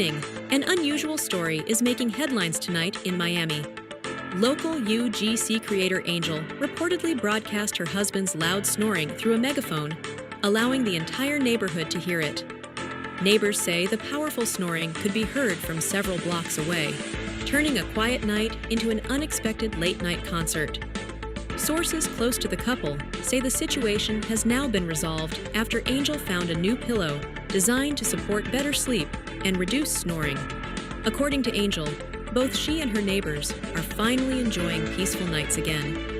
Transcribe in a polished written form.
evening. An unusual story is making headlines tonight in Miami. Local UGC creator Angel reportedly broadcast her husband's loud snoring through a megaphone, allowing the entire neighborhood to hear it. Neighbors say the powerful snoring could be heard from several blocks away, turning a quiet night into an unexpected late-night concert. Sources close to the couple say the situation has now been resolved after Angel found a new pillow designed to support better sleep and reduce snoring. According to Angel, both she and her neighbors are finally enjoying peaceful nights again.